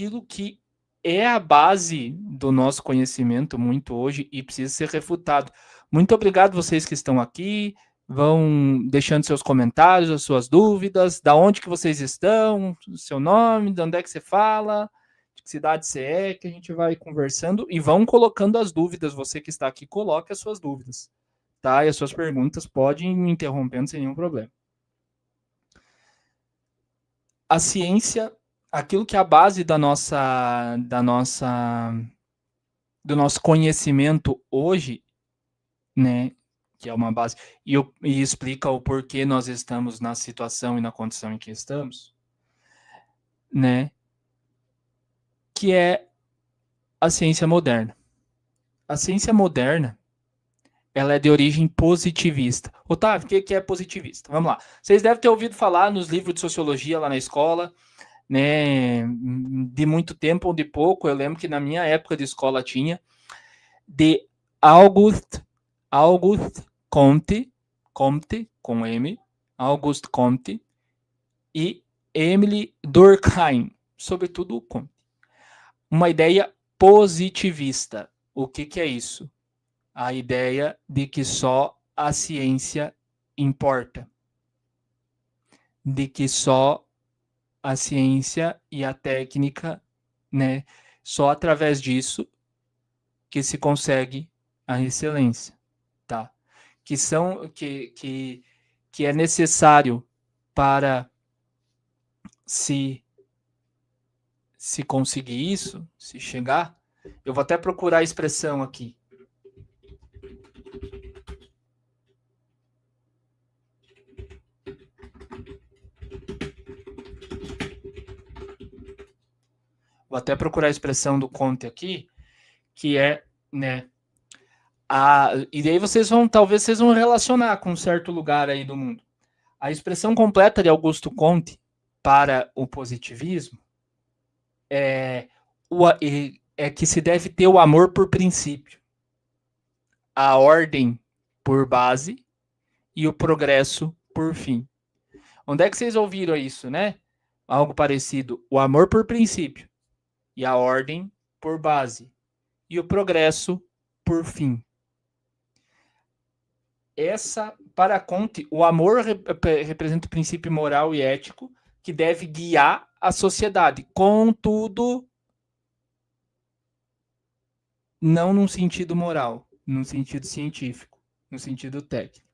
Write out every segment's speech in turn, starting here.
aquilo que é a base do nosso conhecimento muito hoje e precisa ser refutado. Muito obrigado vocês que estão aqui, vão deixando seus comentários, as suas dúvidas, da onde que vocês estão, o seu nome, de onde é que você fala, de que cidade você é, que a gente vai conversando e vão colocando as dúvidas. Você que está aqui, coloque as suas dúvidas, tá? E as suas perguntas podem me interrompendo sem nenhum problema. A ciência, aquilo que é a base do nosso conhecimento hoje, né, que é uma base, e explica o porquê nós estamos na situação e na condição em que estamos, né, que é a ciência moderna. A ciência moderna, ela é de origem positivista. Otávio, o que é positivista? Vamos lá. Vocês devem ter ouvido falar nos livros de sociologia lá na escola, né, de muito tempo ou de pouco. Eu lembro que na minha época de escola tinha, de Auguste Comte, com M, Auguste Comte, e Emile Durkheim, sobretudo o Comte. Uma ideia positivista. O que é isso? A ideia de que só a ciência importa. De que só a ciência e a técnica, né, só através disso que se consegue a excelência, tá? Que é necessário para se conseguir isso, se chegar. Eu vou até procurar a expressão aqui. Vou até procurar a expressão do Comte aqui, que é, né, e daí talvez vocês vão relacionar com um certo lugar aí do mundo. A expressão completa de Augusto Comte para o positivismo é que se deve ter o amor por princípio, a ordem por base e o progresso por fim. Onde é que vocês ouviram isso, né? Algo parecido. O amor por princípio e a ordem por base e o progresso por fim. Para Comte, o amor representa o princípio moral e ético que deve guiar a sociedade. Contudo, não num sentido moral, num sentido científico, no sentido técnico.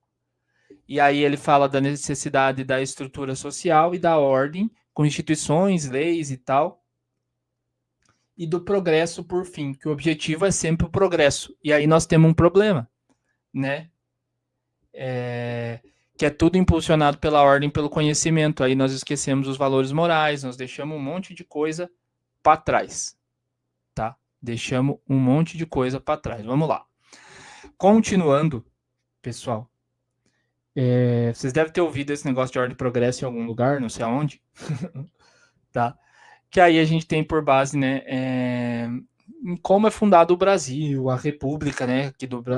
E aí ele fala da necessidade da estrutura social e da ordem, com instituições, leis e tal, e do progresso por fim, que o objetivo é sempre o progresso. E aí nós temos um problema, né? Que é tudo impulsionado pela ordem, pelo conhecimento. Aí nós esquecemos os valores morais, nós deixamos um monte de coisa para trás, tá? Deixamos um monte de coisa para trás. Vamos lá. Continuando, pessoal. Vocês devem ter ouvido esse negócio de ordem e progresso em algum lugar, não sei aonde. Tá? Que aí a gente tem por base, né, em como é fundado o Brasil, a República, né,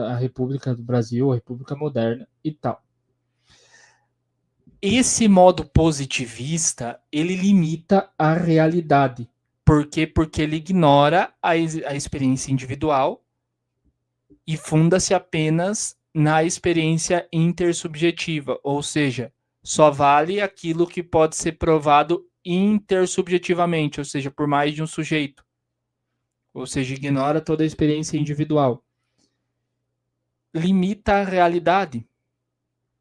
a República do Brasil, a República moderna e tal. Esse modo positivista, ele limita a realidade. Por quê? Porque ele ignora a experiência individual e funda-se apenas na experiência intersubjetiva, ou seja, só vale aquilo que pode ser provado intersubjetivamente, ou seja, por mais de um sujeito. Ou seja, ignora toda a experiência individual. Limita a realidade.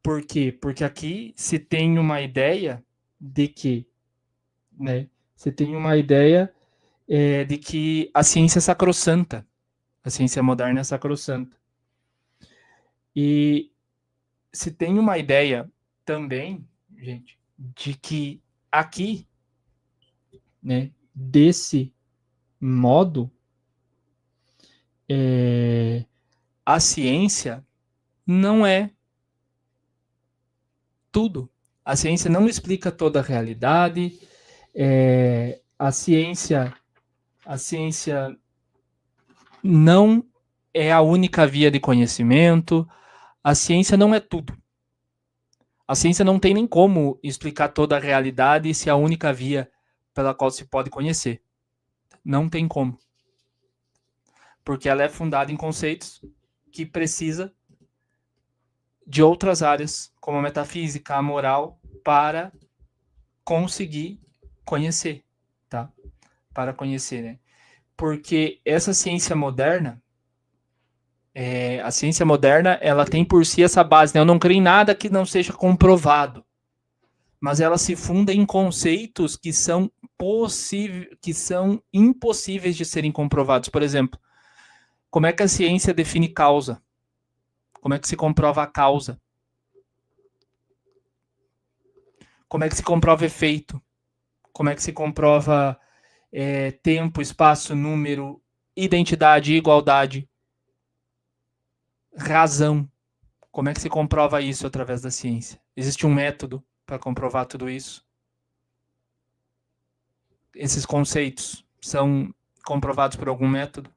Por quê? Porque aqui se tem uma ideia de que, né, você tem uma ideia de que a ciência é sacrossanta, a ciência moderna é sacrossanta. E se tem uma ideia também, gente, de que aqui, né, desse modo, a ciência não é tudo. A ciência não explica toda a realidade. A ciência não é a única via de conhecimento. A ciência não é tudo. A ciência não tem nem como explicar toda a realidade se é a única via pela qual se pode conhecer. Não tem como. Porque ela é fundada em conceitos que precisa de outras áreas, como a metafísica, a moral, para conseguir conhecer, tá? Para conhecer, né? Porque essa ciência moderna, a ciência moderna, ela tem por si essa base, né? Eu não creio em nada que não seja comprovado, mas ela se funda em conceitos que são impossíveis de serem comprovados. Por exemplo, como é que a ciência define causa? Como é que se comprova a causa? Como é que se comprova efeito? Como é que se comprova tempo, espaço, número, identidade, igualdade, razão? Como é que se comprova isso através da ciência? Existe um método para comprovar tudo isso? Esses conceitos são comprovados por algum método?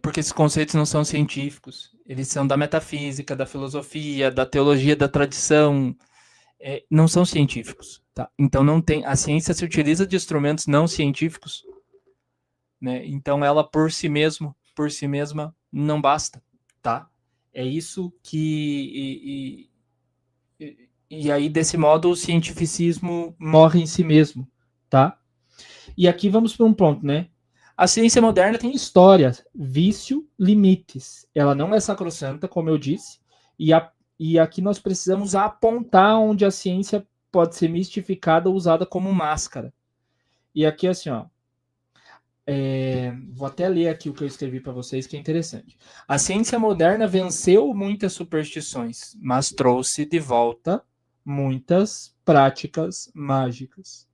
Porque esses conceitos não são científicos. Eles são da metafísica, da filosofia, da teologia, da tradição. Não são científicos. Tá? Então não tem. A ciência se utiliza de instrumentos não científicos, né? Então ela por si mesma não basta, tá? É isso que e aí desse modo o cientificismo morre em si mesmo, tá? E aqui vamos para um ponto, né? A ciência moderna tem história, vício, limites. Ela não é sacrossanta, como eu disse, e aqui nós precisamos apontar onde a ciência pode ser mistificada ou usada como máscara. E aqui, assim, ó, vou até ler aqui o que eu escrevi para vocês, que é interessante. A ciência moderna venceu muitas superstições, mas trouxe de volta muitas práticas mágicas,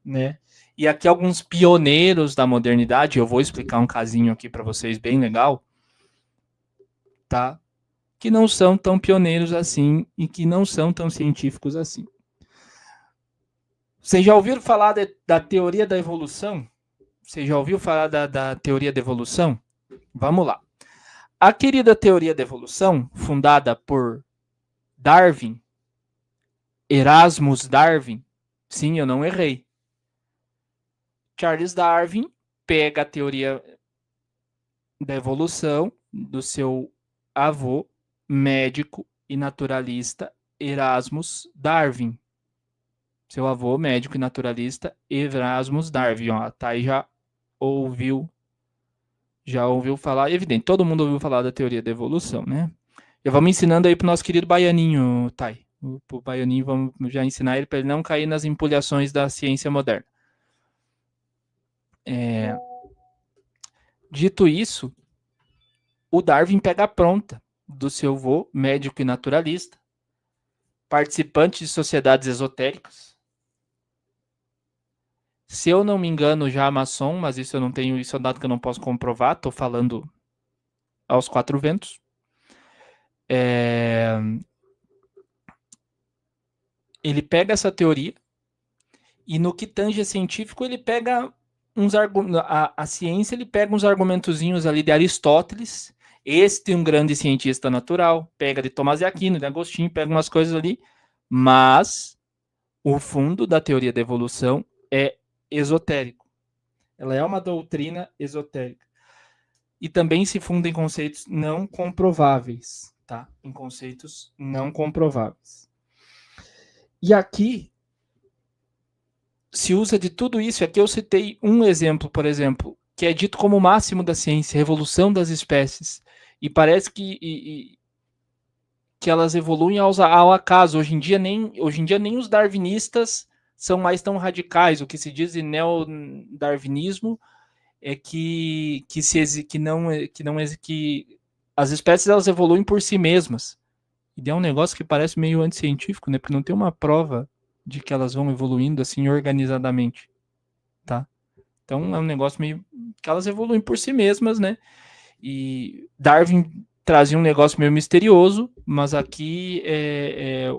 né? E aqui alguns pioneiros da modernidade, eu vou explicar um casinho aqui para vocês bem legal, tá? Que não são tão pioneiros assim e que não são tão científicos assim. Vocês já ouviram falar da teoria da evolução? Você já ouviu falar da teoria da evolução? Vamos lá. A querida teoria da evolução, fundada por Darwin, Erasmus Darwin, sim, eu não errei. Charles Darwin pega a teoria da evolução do seu avô, médico e naturalista, Erasmus Darwin. Seu avô, médico e naturalista, Erasmus Darwin. Ó, tá aí, já ouviu falar, evidente, todo mundo ouviu falar da teoria da evolução, né? Já vamos ensinando aí pro nosso querido Baianinho, Thay. Pro Baianinho, vamos já ensinar ele para ele não cair nas empolhações da ciência moderna. Dito isso, o Darwin pega a pronta do seu avô, médico e naturalista, participante de sociedades esotéricas. Se eu não me engano, já maçom, mas isso eu não tenho, isso é um dado que eu não posso comprovar, estou falando aos quatro ventos. Ele pega essa teoria e no que tange científico ele pega a ciência, ele pega uns argumentozinhos ali de Aristóteles, um grande cientista natural, pega de Tomás de Aquino, de Agostinho, pega umas coisas ali, mas o fundo da teoria da evolução é esotérico. Ela é uma doutrina esotérica. E também se funda em conceitos não comprováveis, tá? Em conceitos não comprováveis. E aqui se usa de tudo isso. Aqui eu citei um exemplo, por exemplo, que é dito como o máximo da ciência, revolução das espécies. E parece que elas evoluem ao acaso. Hoje em dia nem os darwinistas são mais tão radicais. O que se diz de neodarwinismo é que as espécies elas evoluem por si mesmas. E é um negócio que parece meio anticientífico, né? Porque não tem uma prova de que elas vão evoluindo assim organizadamente, tá? Então é um negócio meio que elas evoluem por si mesmas, né? E Darwin trazia um negócio meio misterioso, mas aqui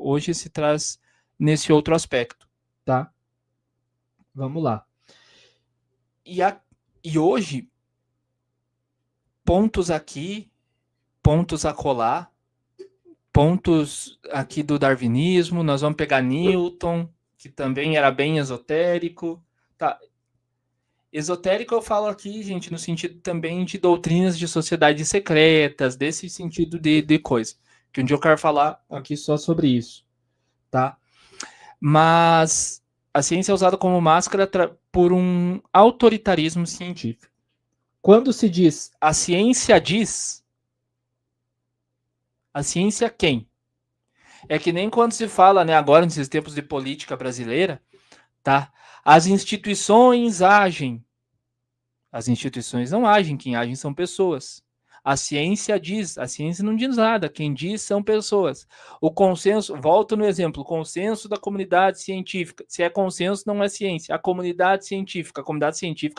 hoje se traz nesse outro aspecto, tá? Vamos lá. E hoje, pontos aqui, pontos acolá, pontos aqui do darwinismo, nós vamos pegar Newton, que também era bem esotérico. Tá. Esotérico eu falo aqui, gente, no sentido também de doutrinas de sociedades secretas, desse sentido de coisa. Que um dia eu quero falar aqui só sobre isso, tá? Mas a ciência é usada como máscara por um autoritarismo científico. Quando se diz a ciência diz, a ciência quem? É que nem quando se fala, né, agora nesses tempos de política brasileira, tá? As instituições agem. As instituições não agem, quem agem são pessoas. A ciência diz, a ciência não diz nada, quem diz são pessoas. O consenso, volto no exemplo, o consenso da comunidade científica. Se é consenso, não é ciência. A comunidade científica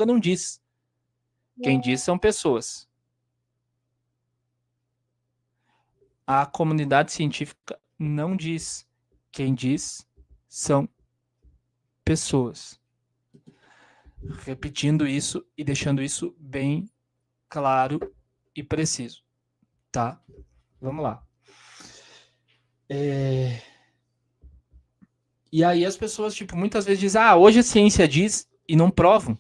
não diz. Quem diz são pessoas. A comunidade científica não diz. Quem diz são pessoas. Repetindo isso e deixando isso bem claro e preciso, tá? Vamos lá. E aí as pessoas, tipo, muitas vezes dizem, hoje a ciência diz e não provam.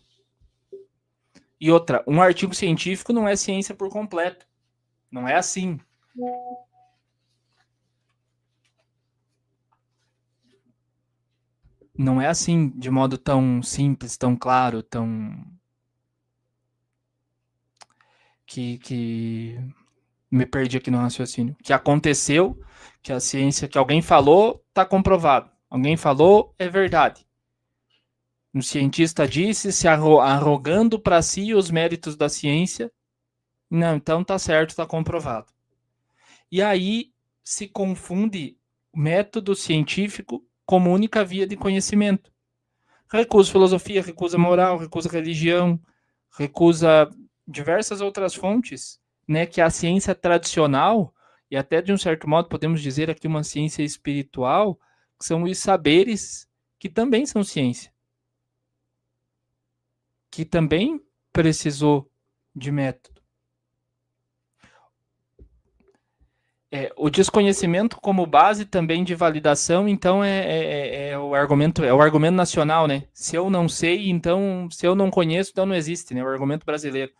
E outra, um artigo científico não é ciência por completo. Não é assim. Não é assim, de modo tão simples, tão claro, tão... Que me perdi aqui no raciocínio. Que aconteceu, que a ciência, que alguém falou, está comprovado. Alguém falou, é verdade. Um cientista disse, se arrogando para si os méritos da ciência, não, então tá certo, tá comprovado. E aí se confunde o método científico como única via de conhecimento. Recusa filosofia, recusa moral, recusa religião, recusa diversas outras fontes, né, que a ciência tradicional, e até de um certo modo podemos dizer aqui uma ciência espiritual, que são os saberes que também são ciência. Que também precisou de método. O desconhecimento como base também de validação, então é o argumento nacional, né? Se eu não sei, então se eu não conheço, então não existe, né? O argumento brasileiro,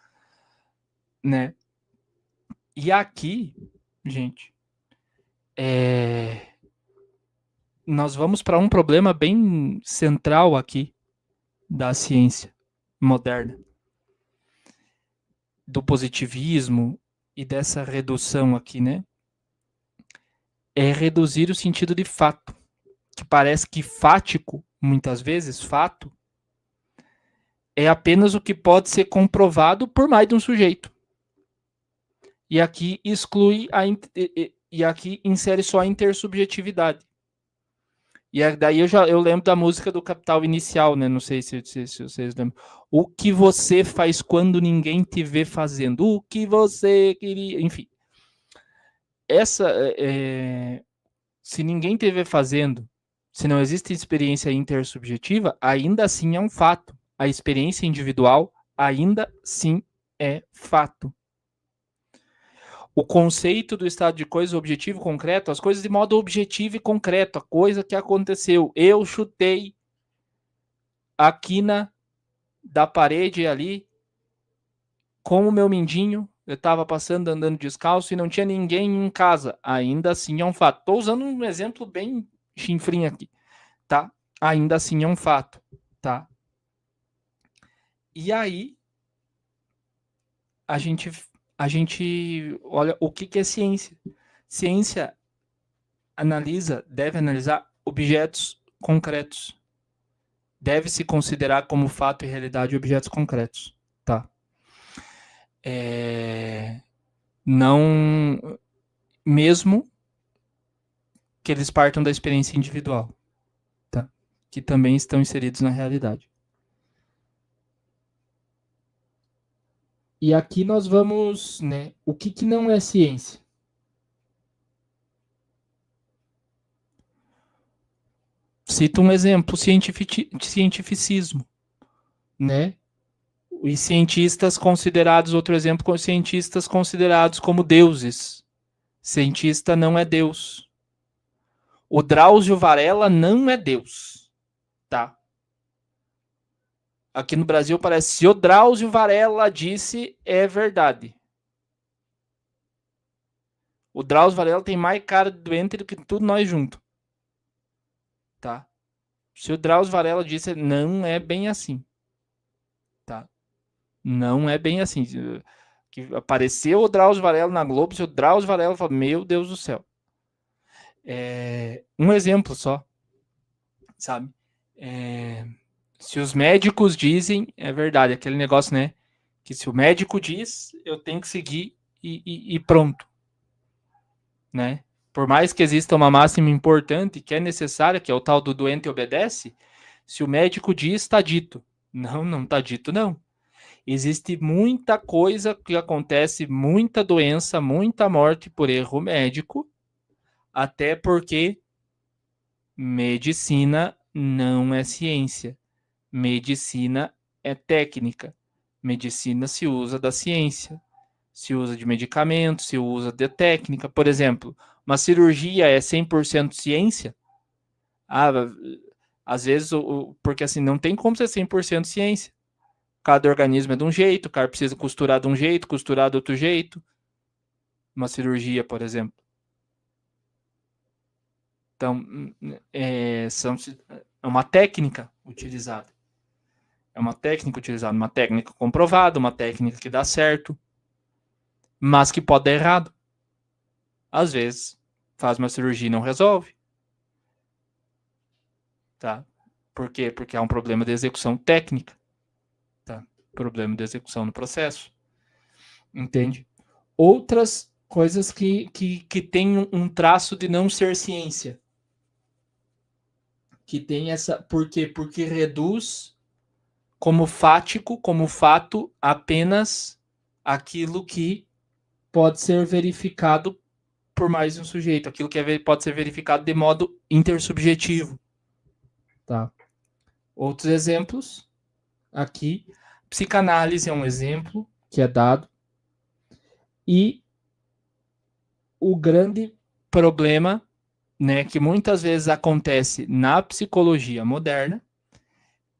né? E aqui, gente, nós vamos para um problema bem central aqui da ciência moderna, do positivismo e dessa redução aqui, né? É reduzir o sentido de fato, que parece que fático, muitas vezes, fato, é apenas o que pode ser comprovado por mais de um sujeito. E aqui exclui e aqui insere só a intersubjetividade. E daí eu lembro da música do Capital Inicial, né? Não sei se vocês lembram. O que você faz quando ninguém te vê fazendo? O que você queria... Enfim. Se ninguém te vê fazendo, se não existe experiência intersubjetiva, ainda assim é um fato. A experiência individual ainda sim é fato. O conceito do estado de coisa objetivo concreto, as coisas de modo objetivo e concreto, a coisa que aconteceu. Eu chutei a quina da parede ali com o meu mindinho, eu estava passando, andando descalço e não tinha ninguém em casa. Ainda assim é um fato. Estou usando um exemplo bem chinfrinho aqui, tá? Ainda assim é um fato, tá? E aí, a gente olha o que é ciência. Ciência deve analisar objetos concretos. Deve se considerar como fato e realidade objetos concretos, tá? Não, mesmo que eles partam da experiência individual, tá? Que também estão inseridos na realidade. E aqui nós vamos, né? O que não é ciência? Cito um exemplo, cientificismo, né? Os cientistas considerados, outro exemplo, cientistas considerados como deuses. Cientista não é Deus. O Drauzio Varela não é Deus. aqui no Brasil parece, se o Drauzio Varela disse, é verdade. O Drauzio Varela tem mais cara de doente do que tudo nós juntos. Tá? Se o Drauzio Varela disse, não é bem assim. Tá? Não é bem assim. Que apareceu o Drauzio Varela na Globo, se o Drauzio Varela fala, meu Deus do céu. Um exemplo só, sabe? Se os médicos dizem, é verdade, aquele negócio, né? Que se o médico diz, eu tenho que seguir e pronto, né? Por mais que exista uma máxima importante que é necessária, que é o tal do doente obedece, se o médico diz, está dito. Não, não está dito, não. Existe muita coisa que acontece, muita doença, muita morte por erro médico, até porque medicina não é ciência. Medicina é técnica. Medicina se usa da ciência, se usa de medicamentos, se usa de técnica. Por exemplo, uma cirurgia é 100% ciência? Às vezes, porque assim, não tem como ser 100% ciência. Cada organismo é de um jeito, o cara precisa costurar de um jeito, costurar de outro jeito. Uma cirurgia, por exemplo. Então, é uma técnica utilizada. É uma técnica utilizada, uma técnica comprovada, uma técnica que dá certo, mas que pode dar errado. Às vezes, faz uma cirurgia e não resolve. Tá? Por quê? Porque há um problema de execução técnica. Tá? Problema de execução no processo. Entende? Outras coisas que têm um traço de não ser ciência. Que tem essa. Por quê? Porque reduz como fático, como fato, apenas aquilo que pode ser verificado por mais um sujeito, aquilo que pode ser verificado de modo intersubjetivo. Tá? Outros exemplos, aqui, psicanálise é um exemplo que é dado, e o grande problema, né, que muitas vezes acontece na psicologia moderna,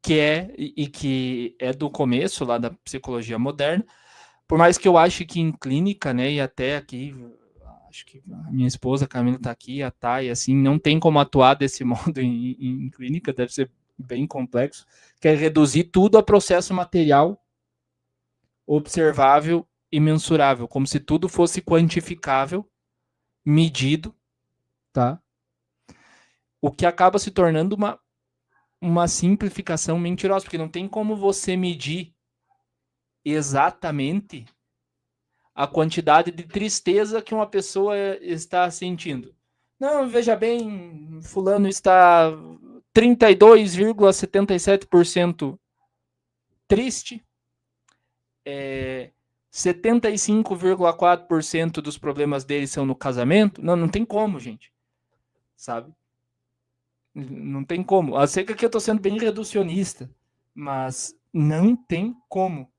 que é do começo lá da psicologia moderna, por mais que eu ache que em clínica, né, e até aqui, acho que a minha esposa, a Camila, está aqui, a Thay, assim, não tem como atuar desse modo em clínica, deve ser bem complexo, que é reduzir tudo a processo material, observável e mensurável, como se tudo fosse quantificável, medido, tá? O que acaba se tornando uma simplificação mentirosa, porque não tem como você medir exatamente a quantidade de tristeza que uma pessoa está sentindo. Não, veja bem, fulano está 32,77% triste, 75,4% dos problemas dele são no casamento. Não, não tem como, gente. Sabe? Não tem como. Eu sei que aqui eu estou sendo bem reducionista, mas não tem como.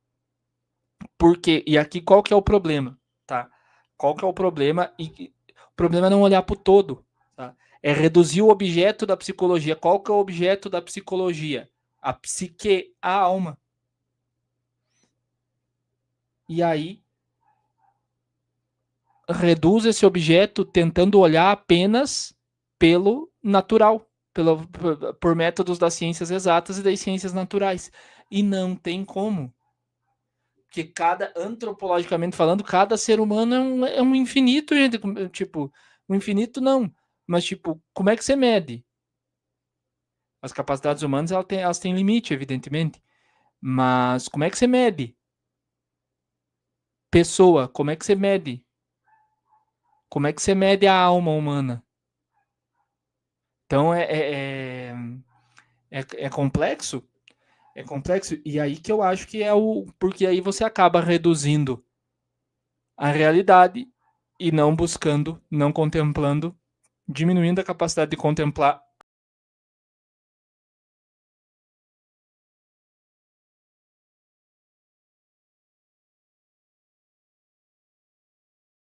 Por quê? E aqui qual que é o problema? Tá? Qual que é o problema? O problema é não olhar para o todo. Tá? É reduzir o objeto da psicologia. Qual que é o objeto da psicologia? A psique, a alma. E aí, reduz esse objeto tentando olhar apenas pelo natural, por métodos das ciências exatas e das ciências naturais. E não tem como. Porque antropologicamente falando, cada ser humano é um infinito, gente. Tipo, um infinito não. Mas, tipo, como é que você mede? As capacidades humanas, elas têm limite, evidentemente. Mas como é que você mede? Pessoa, como é que você mede? Como é que você mede a alma humana? Então, é complexo. É complexo. E aí que eu acho que porque aí você acaba reduzindo a realidade e não buscando, não contemplando, diminuindo a capacidade de contemplar